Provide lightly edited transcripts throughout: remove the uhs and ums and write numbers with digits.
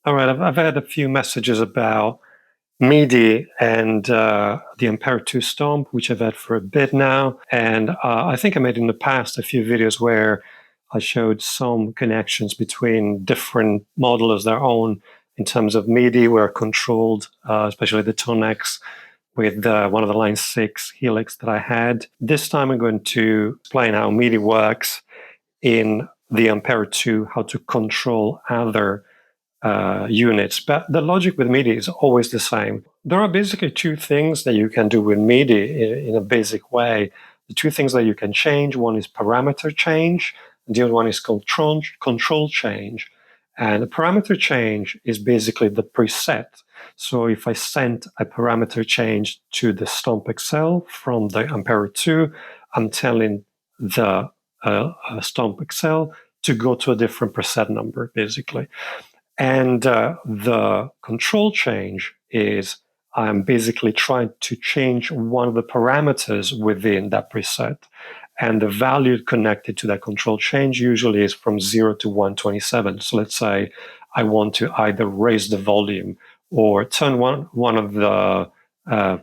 All right, I've had a few messages about MIDI and the Ampero 2 Stomp, which I've had for a bit now. And I think I made in the past a few videos where I showed some connections between different modelers, their own, in terms of MIDI, where I controlled, especially the tone X, with one of the line 6 helix that I had. This time I'm going to explain how MIDI works in the Ampero 2, how to control other units. But the logic with MIDI is always the same. There are basically two things that you can do with MIDI in a basic way. The two things that you can change, one is parameter change, and the other one is control change. And the parameter change is basically the preset. So if I send a parameter change to the Stomp XL from the Ampero 2, I'm telling the Stomp XL to go to a different preset number, basically. And the control change is I'm basically trying to change one of the parameters within that preset. And the value connected to that control change usually is from 0 to 127. So let's say I want to either raise the volume or turn one of the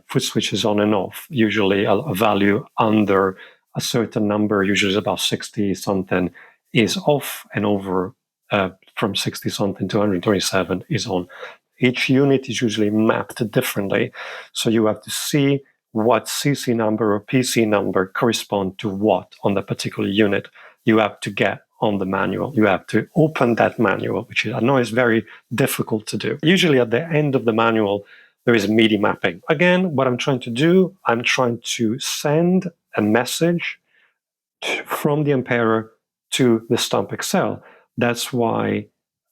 foot switches on and off, usually a value under a certain number, usually is about 60 something, is off, and over from 60 something to 127 is on. Each unit is usually mapped differently. So you have to see what CC number or PC number correspond to what on the particular unit. You have to get on the manual. You have to open that manual, which I know is very difficult to do. Usually at the end of the manual, there is a MIDI mapping. Again, what I'm trying to do, I'm trying to send a message from the Ampero to the Stomp XL. That's why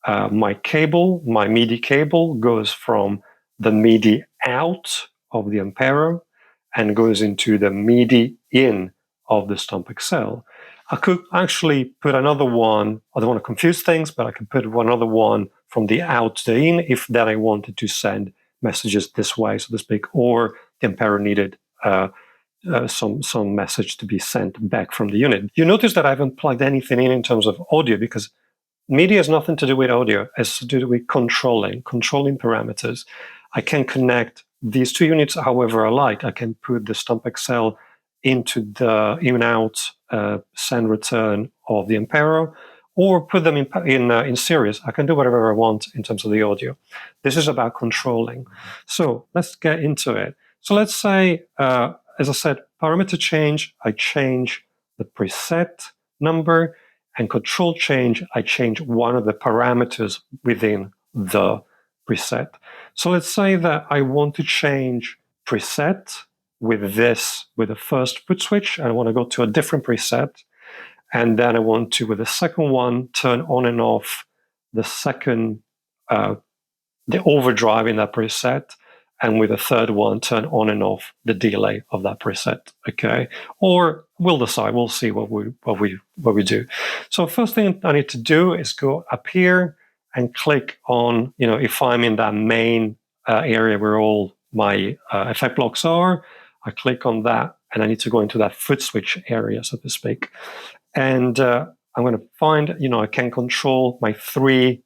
my MIDI cable goes from the MIDI out of the Ampero and goes into the MIDI in of the Stomp XL. I could actually put another one, I don't want to confuse things, but I could put another one from the out to the in if that I wanted to send messages this way, so to speak, or the Ampero needed some message to be sent back from the unit. You notice that I haven't plugged anything in terms of audio, because MIDI has nothing to do with audio. It has to do with controlling parameters. I can connect these two units however I like. I can put the Stomp XL into the in-out send return of the Ampero, or put them in series. I can do whatever I want in terms of the audio. This is about controlling. So let's get into it. So let's say, as I said, parameter change, I change the preset number, and control change, I change one of the parameters within the preset. So let's say that I want to change preset with the first foot switch. I want to go to a different preset. And then I want to, with the second one, turn on and off the second, the overdrive in that preset. And with the third one, turn on and off the delay of that preset. Okay, or we'll decide. We'll see what we do. So first thing I need to do is go up here and click on, if I'm in that main area where all my effect blocks are, I click on that, and I need to go into that foot switch area, so to speak. And I'm going to find, I can control my 3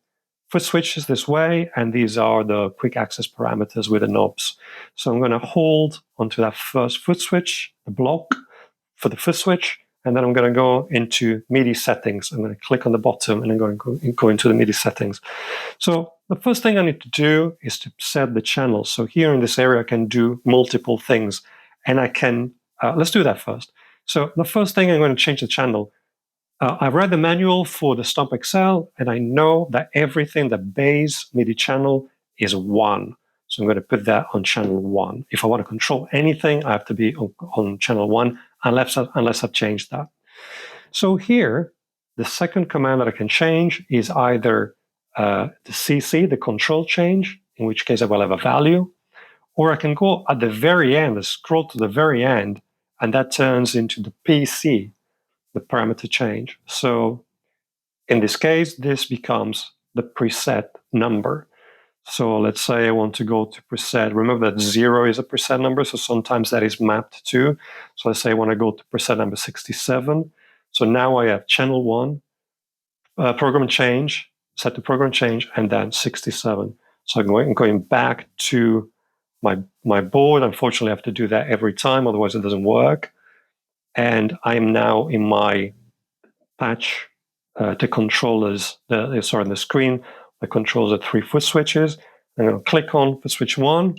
foot switches this way, and these are the quick access parameters with the knobs. So I'm going to hold onto that first foot switch, the block for the foot switch, and then I'm going to go into MIDI settings. I'm going to click on the bottom, and I'm going to go into the MIDI settings. So the first thing I need to do is to set the channel. So here in this area, I can do multiple things, and I can, let's do that first. So the first thing, I'm going to change the channel. I read the manual for the Stomp XL, and I know that everything, the base MIDI channel, is 1. So I'm going to put that on channel 1. If I want to control anything, I have to be on channel 1, unless I've changed that. So here, the second command that I can change is either the CC, the control change, in which case I will have a value, or I can go at the very end, scroll to the very end, and that turns into the PC, the parameter change. So in this case, this becomes the preset number. So let's say I want to go to preset. Remember that 0 is a preset number, so sometimes that is mapped too. So let's say I want to go to preset number 67. So now I have channel 1, program change, set to program change, and then 67. So I'm going back to my board. Unfortunately, I have to do that every time, otherwise it doesn't work. And I am now in my patch to controllers, on the screen, that controls the 3 foot switches. I'm going to click on foot switch 1,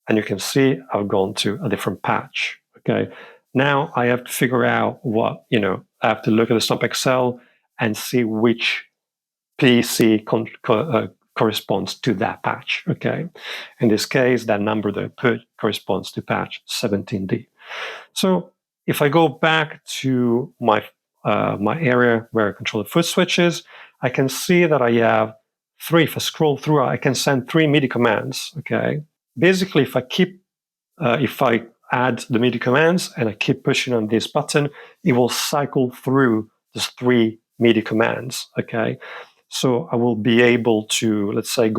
and you can see I've gone to a different patch. Okay. Now I have to figure out what, I have to look at the Stomp Excel and see which PC corresponds to that patch. Okay. In this case, that number that I put corresponds to patch 17D. So if I go back to my area where I control the foot switches, I can see that I have 3. If I scroll through, I can send 3 MIDI commands. Okay. Basically, if I add the MIDI commands and I keep pushing on this button, it will cycle through these 3 MIDI commands. Okay. So I will be able to, let's say,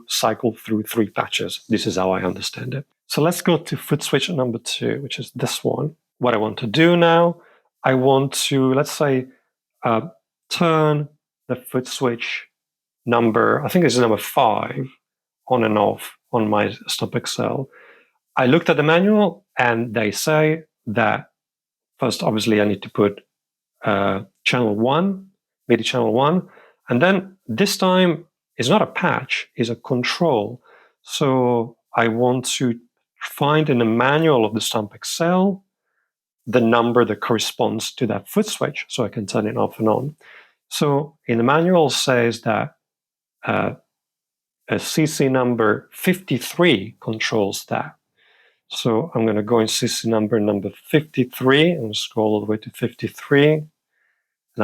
cycle through 3 patches. This is how I understand it. So let's go to foot switch number 2, which is this one. What I want to do now, I want to, let's say, turn the foot switch number, I think this is number 5, on and off on my Stomp Excel. I looked at the manual and they say that first, obviously, I need to put channel 1, MIDI channel 1, and then this time it's not a patch, it's a control. So I want to find in the manual of the Stomp Excel the number that corresponds to that foot switch so I can turn it off and on. So in the manual says that a CC number 53 controls that. So I'm going to go in CC number 53 and scroll all the way to 53. And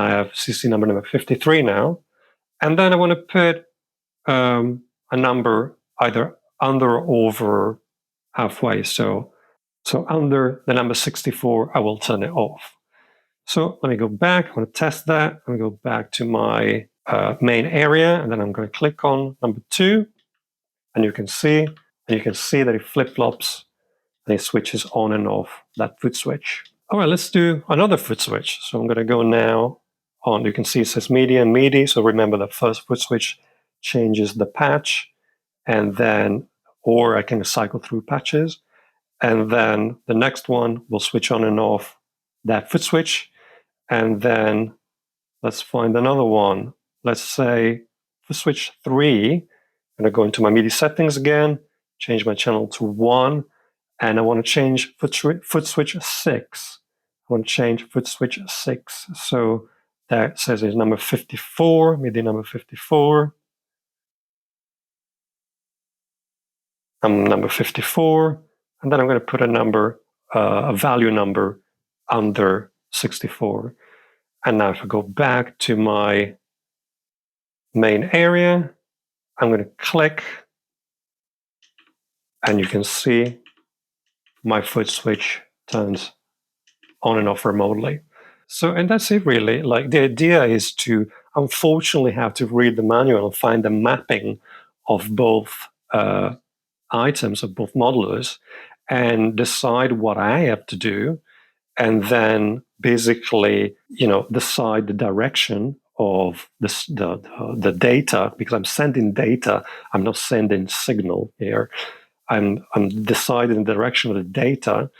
I have CC number 53 now. And then I want to put a number either under or over halfway. So under the number 64, I will turn it off. So let me go back. I want to test that. I'm going to go back to my main area, and then I'm going to click on number 2. And you can see that it flip-flops and it switches on and off that foot switch. All right, let's do another foot switch. So I'm going to go now on. You can see it says MIDI and MIDI. So remember the first foot switch changes the patch, and then, or I can cycle through patches. And then the next one will switch on and off that foot switch. And then let's find another one. Let's say foot switch 3. I'm going to go into my MIDI settings again, change my channel to 1, and I want to change foot switch 6. I want to change foot switch 6. So that says it's number 54, MIDI number 54. Number 54. And then I'm going to put a value number under 64. And now if I go back to my main area, I'm going to click, and you can see my foot switch turns on and off remotely. So, and that's it really. Like, the idea is to, unfortunately, have to read the manual and find the mapping of both items, of both modelers, and decide what I have to do, and then basically, decide the direction of the data, because I'm sending data, I'm not sending signal here. I'm deciding the direction of the data,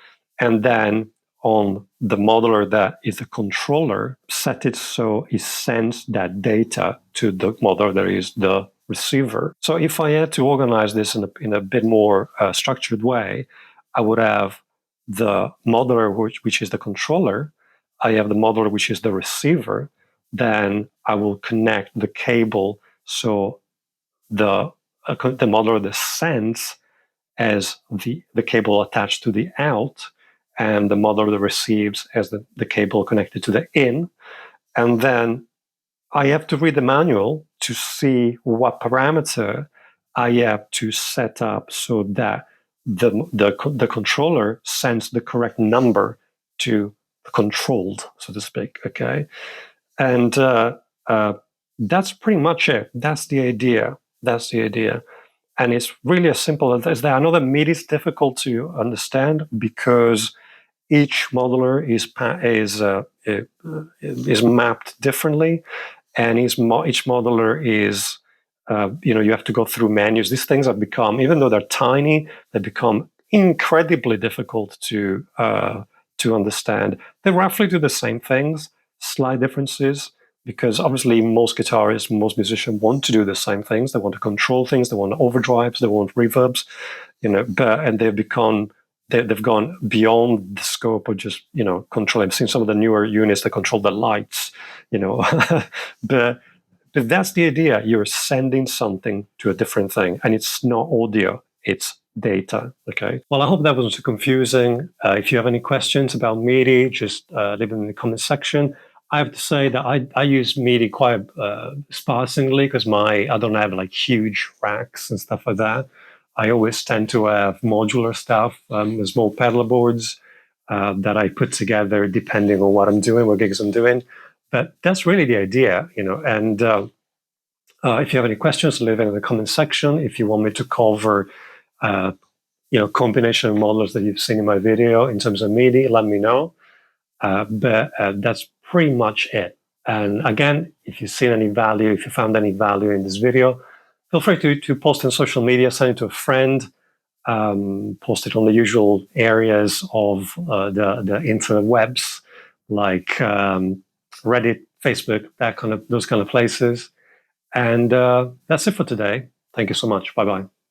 and then on the modeler that is the controller, set it so it sends that data to the modeler that is the receiver. So if I had to organize this in a bit more structured way, I would have the modeler, which is the controller. I have the modeler, which is the receiver. Then I will connect the cable so the modeler that sends as the cable attached to the out, and the modeler that receives as the cable connected to the in. And then I have to read the manual to see what parameter I have to set up so that the controller sends the correct number to the controlled, so to speak. Okay, and that's pretty much it. That's the idea. And it's really as simple as that. I know that MIDI is difficult to understand because each modeler is mapped differently, and each modeler is, you have to go through menus. These things have become, even though they're tiny, they become incredibly difficult to understand. They roughly do the same things, slight differences, because obviously most guitarists, most musicians want to do the same things. They want to control things. They want overdrives. They want reverbs, and they've gone beyond the scope of just, control. I've seen some of the newer units that control the lights, but that's the idea. You're sending something to a different thing, and it's not audio, it's data. Okay. Well, I hope that wasn't too confusing. If you have any questions about MIDI, just leave them in the comment section. I have to say that I use MIDI quite sparsely because I don't have like huge racks and stuff like that. I always tend to have modular stuff, small pedal boards that I put together depending on what I'm doing, what gigs I'm doing. But that's really the idea, and if you have any questions, leave it in the comment section. If you want me to cover, combination of models that you've seen in my video in terms of MIDI, let me know. But that's pretty much it. And again, if you've seen any value, if you found any value in this video, feel free to post on social media, send it to a friend, post it on the usual areas of the interwebs, like Reddit, Facebook, those kind of places. And that's it for today. Thank you so much. Bye-bye.